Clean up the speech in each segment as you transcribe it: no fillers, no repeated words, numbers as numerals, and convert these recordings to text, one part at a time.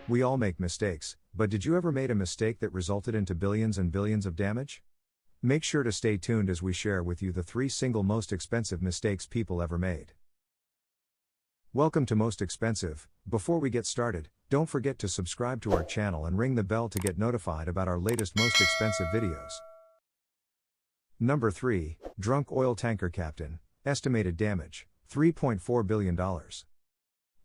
We all make mistakes, but did you ever make a mistake that resulted into billions and billions of damage? Make sure to stay tuned as we share with you the 3 single most expensive mistakes people ever made. Welcome to Most Expensive. Before we get started, don't forget to subscribe to our channel and ring the bell to get notified about our latest most expensive videos. Number 3, Drunk Oil Tanker Captain, Estimated Damage, $3.4 billion.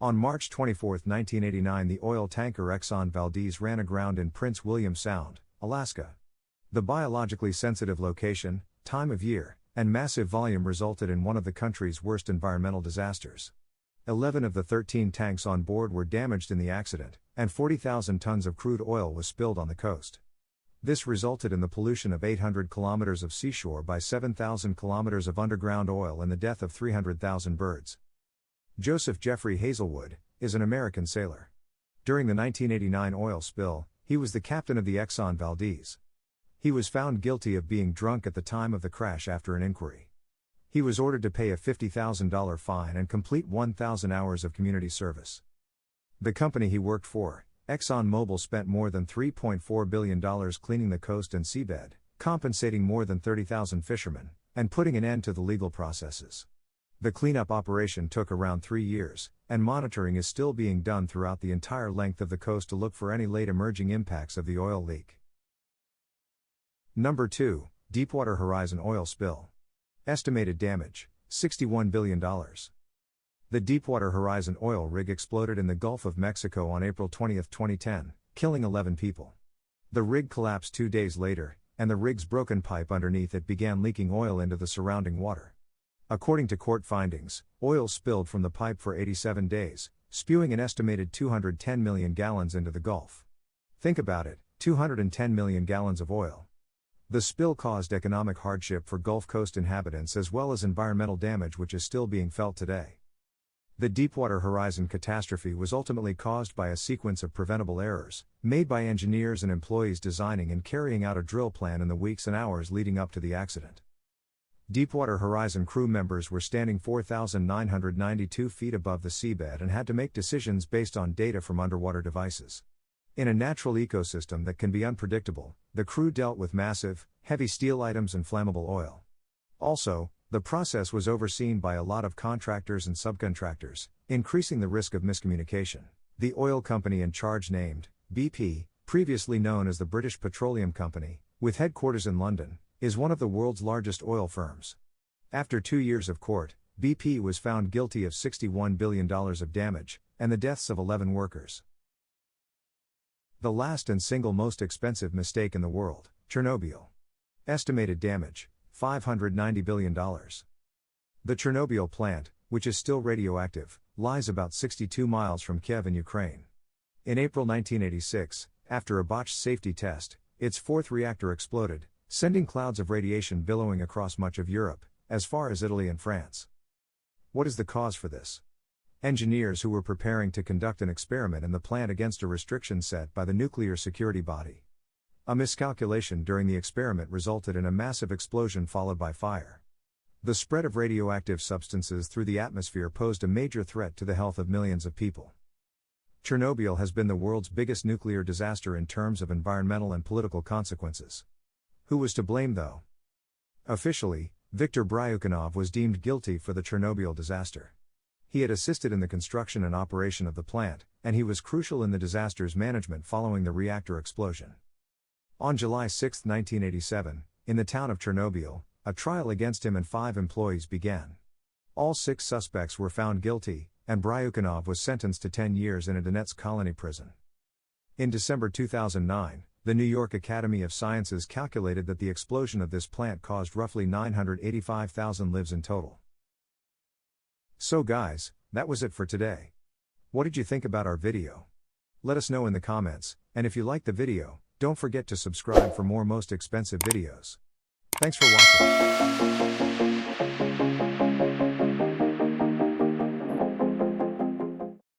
On March 24, 1989, the oil tanker Exxon Valdez ran aground in Prince William Sound, Alaska. The biologically sensitive location, time of year, and massive volume resulted in one of the country's worst environmental disasters. 11 of the 13 tanks on board were damaged in the accident, and 40,000 tons of crude oil was spilled on the coast. This resulted in the pollution of 800 kilometers of seashore by 7,000 kilometers of underground oil and the death of 300,000 birds. Joseph Jeffrey Hazelwood is an American sailor. During the 1989 oil spill, he was the captain of the Exxon Valdez. He was found guilty of being drunk at the time of the crash after an inquiry. He was ordered to pay a $50,000 fine and complete 1,000 hours of community service. The company he worked for, ExxonMobil, spent more than $3.4 billion cleaning the coast and seabed, compensating more than 30,000 fishermen, and putting an end to the legal processes. The cleanup operation took around 3 years, and monitoring is still being done throughout the entire length of the coast to look for any late emerging impacts of the oil leak. Number 2, Deepwater Horizon Oil Spill. Estimated damage, $61 billion. The Deepwater Horizon oil rig exploded in the Gulf of Mexico on April 20, 2010, killing 11 people. The rig collapsed 2 days later, and the rig's broken pipe underneath it began leaking oil into the surrounding water. According to court findings, oil spilled from the pipe for 87 days, spewing an estimated 210 million gallons into the Gulf. Think about it, 210 million gallons of oil. The spill caused economic hardship for Gulf Coast inhabitants as well as environmental damage which is still being felt today. The Deepwater Horizon catastrophe was ultimately caused by a sequence of preventable errors, made by engineers and employees designing and carrying out a drill plan in the weeks and hours leading up to the accident. Deepwater Horizon crew members were standing 4,992 feet above the seabed and had to make decisions based on data from underwater devices. In a natural ecosystem that can be unpredictable, the crew dealt with massive, heavy steel items and flammable oil. Also, the process was overseen by a lot of contractors and subcontractors, increasing the risk of miscommunication. The oil company in charge, named BP, previously known as the British Petroleum Company, with headquarters in London, is one of the world's largest oil firms. After 2 years of court, BP was found guilty of $61 billion of damage, and the deaths of 11 workers. The last and single most expensive mistake in the world, Chernobyl. Estimated damage, $590 billion. The Chernobyl plant, which is still radioactive, lies about 62 miles from Kiev in Ukraine. In April 1986, after a botched safety test, its fourth reactor exploded, sending clouds of radiation billowing across much of Europe, as far as Italy and France. What is the cause for this? Engineers who were preparing to conduct an experiment in the plant against a restriction set by the nuclear security body. A miscalculation during the experiment resulted in a massive explosion followed by fire. The spread of radioactive substances through the atmosphere posed a major threat to the health of millions of people. Chernobyl has been the world's biggest nuclear disaster in terms of environmental and political consequences. Who was to blame though? Officially, Viktor Bryukhanov was deemed guilty for the Chernobyl disaster. He had assisted in the construction and operation of the plant, and he was crucial in the disaster's management following the reactor explosion. On July 6, 1987, in the town of Chernobyl, a trial against him and 5 employees began. All 6 suspects were found guilty, and Bryukhanov was sentenced to 10 years in a Donetsk colony prison. In December 2009, the New York Academy of Sciences calculated that the explosion of this plant caused roughly 985,000 lives in total. So guys, that was it for today. What did you think about our video? Let us know in the comments, and if you liked the video, don't forget to subscribe for more most expensive videos. Thanks for watching.